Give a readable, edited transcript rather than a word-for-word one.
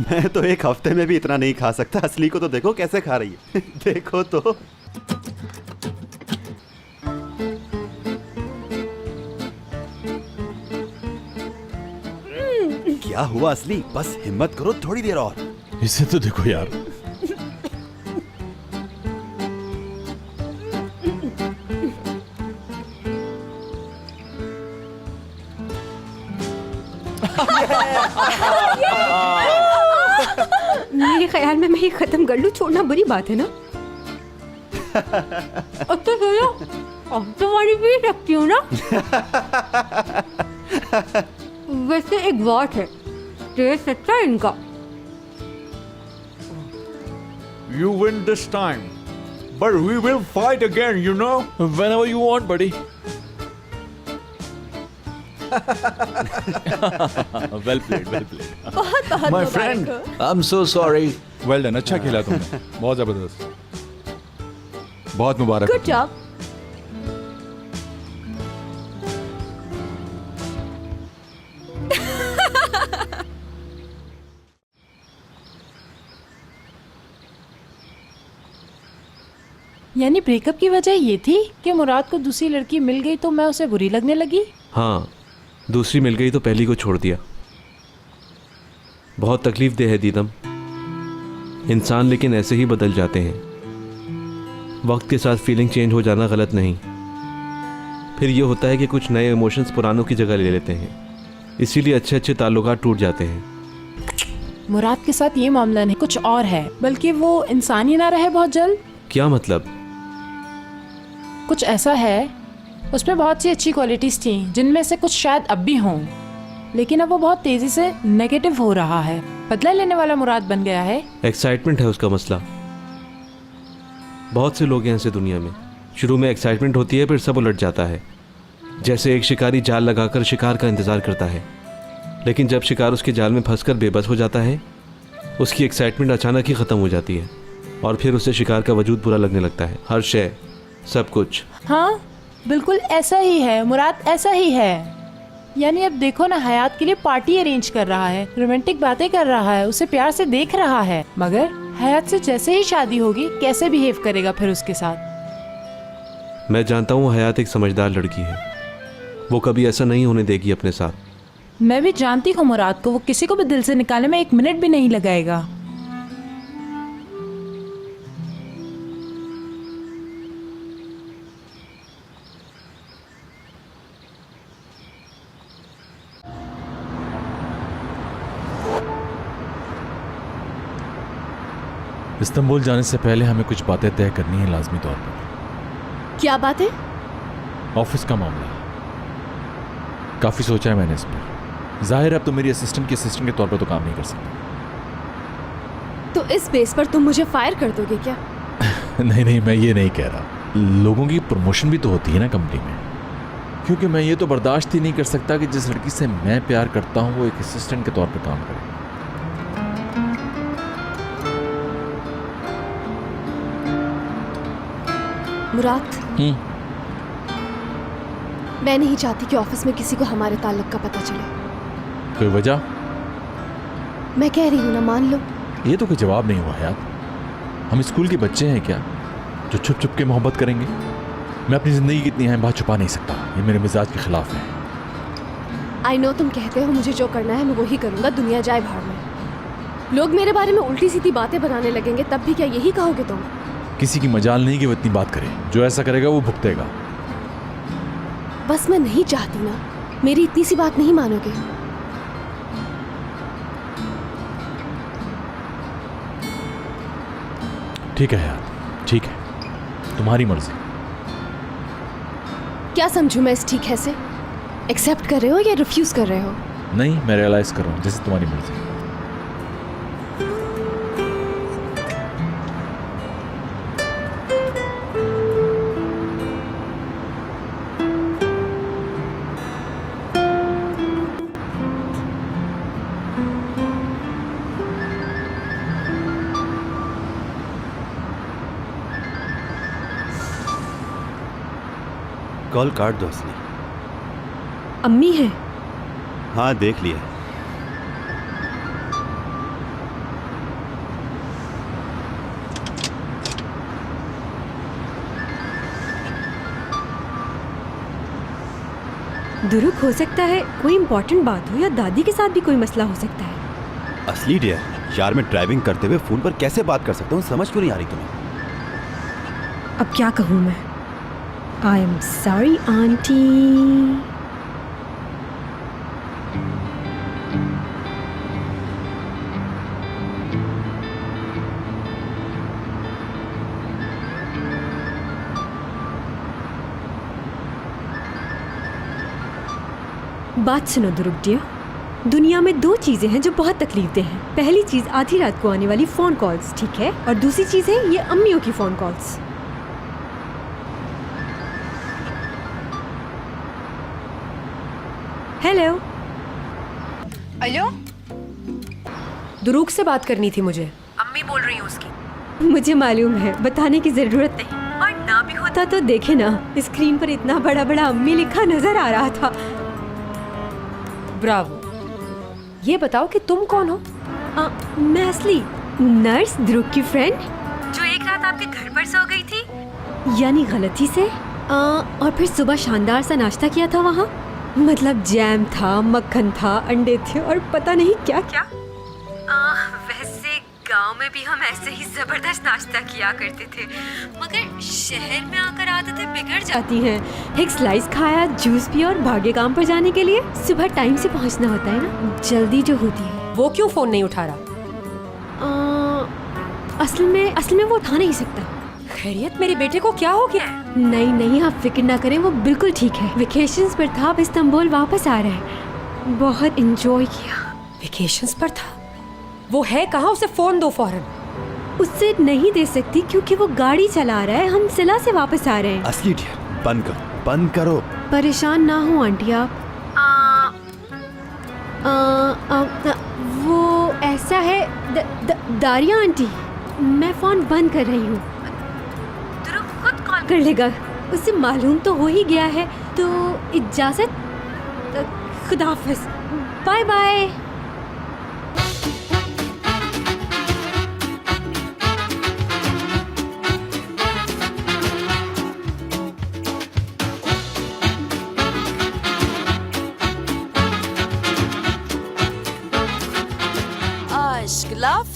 मैं तो एक हफ्ते में भी इतना नहीं खा सकता। असली को तो देखो कैसे खा रही है। देखो तो। क्या हुआ असली? बस हिम्मत करो थोड़ी देर और। इसे तो देखो यार। मेरे ख्याल में मैं ये खत्म कर लूं, छोड़ना बुरी बात है ना। अब तो बोलो, अब तुम्हारी भी रखती हूँ ना। वैसे एक बात है, टेस्ट अच्छा है इनका। You win this time, but we will fight again, you know? Whenever you want, buddy. Well played, well played. बहुत बहुत My friend. I'm so sorry. Well done, अच्छा खेला तुमने, बहुत जबरदस्त, बहुत मुबारक। Good job. यानी ब्रेकअप की वजह ये थी कि मुराद को दूसरी लड़की मिल गई तो मैं उसे बुरी लगने लगी। हाँ, दूसरी मिल गई तो पहली को छोड़ दिया। बहुत तकलीफ दे है दीदम। इंसान लेकिन ऐसे ही बदल जाते हैं। वक्त के साथ फीलिंग चेंज हो जाना गलत नहीं। फिर ये होता है कि कुछ नए इमोशंस पुरानों की जगह ले लेते हैं, इसीलिए अच्छे अच्छे ताल्लुकात टूट जाते हैं। मुराद के साथ ये मामला नहीं, कुछ और है, बल्कि वो इंसान ही ना रहे बहुत जल्द। क्या मतलब? कुछ ऐसा है, उसमें बहुत सी अच्छी क्वालिटीज थी जिनमें से कुछ शायद अब भी हों, लेकिन अब वो बहुत तेजी से नेगेटिव हो रहा है। बदला लेने वाला मुराद बन गया है। एक्साइटमेंट है उसका मसला। बहुत से लोग हैं ऐसे दुनिया में। शुरू में एक्साइटमेंट होती है, फिर सब उलट जाता है। जैसे एक शिकारी जाल लगाकर शिकार का इंतजार करता है, लेकिन जब शिकार उसके जाल में फंसकर बेबस हो जाता है, उसकी एक्साइटमेंट अचानक ही ख़त्म हो जाती है और फिर उसे शिकार का वजूद बुरा लगने लगता है। हर शय, सब कुछ। हाँ बिल्कुल ऐसा ही है, मुराद ऐसा ही है। यानी अब देखो ना, हयात के लिए पार्टी अरेंज कर रहा है, रोमांटिक बातें कर रहा है, उसे प्यार से देख रहा है, मगर हयात से जैसे ही शादी होगी कैसे बिहेव करेगा फिर उसके साथ। मैं जानता हूँ हयात एक समझदार लड़की है, वो कभी ऐसा नहीं होने देगी अपने साथ। मैं भी जानती हूँ मुराद को, वो किसी को भी दिल से निकालने में 1 मिनट भी नहीं लगाएगा। इस्तांबुल जाने से पहले हमें कुछ बातें तय करनी है लाजमी तौर पर। क्या बात है? ऑफिस का मामला है। काफी सोचा है मैंने इस पर। जाहिर है अब तो मेरी असिस्टेंट के असिस्टेंट के तौर पर तो काम नहीं कर सकता। तो इस बेस पर तुम मुझे फायर कर दोगे क्या? नहीं नहीं, मैं ये नहीं कह रहा। लोगों की प्रमोशन भी तो होती है ना कंपनी में, क्योंकि मैं ये तो बर्दाश्त ही नहीं कर सकता कि जिस लड़की से मैं प्यार करता हूँ वो एक असिस्टेंट के तौर पर काम करे। मुराद, मैं नहीं चाहती कि ऑफिस में किसी को हमारे ताल्लुक का पता चले। कोई वजह? मैं कह रही हूँ ना, मान लो। ये तो कोई जवाब नहीं हुआ हयात। हम स्कूल के बच्चे हैं क्या जो छुप छुप के मोहब्बत करेंगे? मैं अपनी जिंदगी की इतनी अहम बात छुपा नहीं सकता, ये मेरे मिजाज के खिलाफ है। आई नो तुम कहते हो मुझे जो करना है मैं वही करूँगा, दुनिया जाए भाड़ में। लोग मेरे बारे में उल्टी सीधी बातें बनाने लगेंगे, तब भी क्या यही कहोगे तुम? किसी की मजाल नहीं कि वो इतनी बात करे। जो ऐसा करेगा वो भुगतेगा। बस मैं नहीं चाहती ना, मेरी इतनी सी बात नहीं मानोगे। ठीक है यार, ठीक है, तुम्हारी मर्जी। क्या समझूं मैं इस ठीक है से? एक्सेप्ट कर रहे हो या रिफ्यूज कर रहे हो? नहीं, मैं रियलाइज कर रहा हूँ, जैसे तुम्हारी मर्जी। कॉल काट दो असली। अम्मी है? हाँ देख लिया। दुरुक हो सकता है कोई इम्पोर्टेंट बात हो या दादी के साथ भी कोई मसला हो सकता है। असली डियर, यार मैं ड्राइविंग करते हुए फोन पर कैसे बात कर सकता हूँ, समझ क्यों नहीं आ रही तुम्हें? अब क्या कहूँ मैं? I am sorry aunty. बात सुनो दुरुक डियर, दुनिया में दो चीजें हैं जो बहुत तकलीफ दे हैं। पहली चीज आधी रात को आने वाली फोन कॉल्स, ठीक है, और दूसरी चीज है ये अम्मियों की फोन कॉल्स। हेलो, हेलो, दुरुक से बात करनी थी मुझे। अम्मी बोल रही हूँ उसकी। मुझे मालूम है, बताने की जरूरत नहीं, और ना भी होता तो देखे ना, स्क्रीन पर इतना बड़ा बड़ा अम्मी लिखा नजर आ रहा था। ब्रावो। ये बताओ कि तुम कौन हो? मैं असली नर्स ध्रुव की फ्रेंड, जो एक रात आपके घर पर सो गई थी। यानी गलती से, और फिर सुबह शानदार सा नाश्ता किया था वहाँ। मतलब जैम था, मक्खन था, अंडे थे और पता नहीं क्या क्या। वैसे गांव में भी हम ऐसे ही जबरदस्त नाश्ता किया करते थे, मगर शहर में आकर आदतें बिगड़ जाती। आती हैं। एक स्लाइस खाया, जूस पिया और भागे काम पर जाने के लिए। सुबह टाइम से पहुँचना होता है ना, जल्दी जो होती है। वो क्यों फोन नहीं उठा रहा? असल में वो उठा नहीं सकता। खैरियत, मेरे बेटे को क्या हो गया है? नहीं नहीं, आप फिक्र ना करें, वो बिल्कुल ठीक है। वेकेशंस पर था, अब इस्तांबुल वापस आ रहा है। बहुत एंजॉय किया। वेकेशंस पर था? वो है कहाँ? उसे फोन दो फौरन। उससे नहीं दे सकती क्योंकि वो गाड़ी चला रहा है। हम सिला से वापस आ रहे हैं। असली डियर, बंद करो, बंद करो। परेशान ना हो आंटी आप। वो ऐसा है, दारिया आंटी, मैं फोन बंद कर रही हूँ। ध्रुव खुद कॉल कर लेगा, उसे मालूम तो हो ही गया है। तो इजाजत, खुदाफिज, बाय बाय। Aşk laf